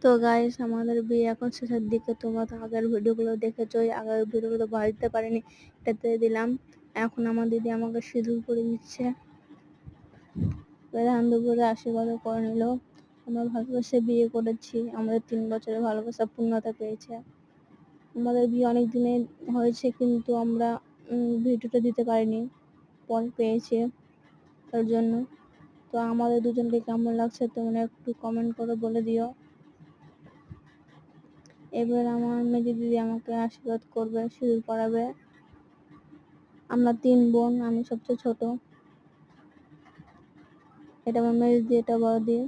তো গাইস, আমাদের বিয়ে এখন শেষের দিকে। তোমরা তো আগের ভিডিওগুলো দেখেছোই, আগের ভিডিওগুলো বাড়িতে পারিনি, এটাতে দিলাম। এখন আমার দিদি আমাকে সিঁদুর করে দিচ্ছে, ধান দুপুরে আশীর্বাদ করে নিল। আমরা ভালোবাসে বিয়ে করেছি, আমাদের 3 বছরের ভালোবাসা পূর্ণতা পেয়েছে। আমাদের বিয়ে অনেক দিনে হয়েছে, কিন্তু আমরা ভিডিওটা দিতে পারিনি, পরে পেয়েছি তার জন্য। তো আমাদের দুজনকে কেমন লাগছে তোমরা একটু কমেন্ট করে বলে দিও। এবার আমার মেজে দিদি আমাকে আশীর্বাদ করবে, সিঁদুর পরাবে। আমরা 3 বোন, আমি সবচেয়ে ছোট। এটা আমার মেজে দিদি, এটা বড় দিদি।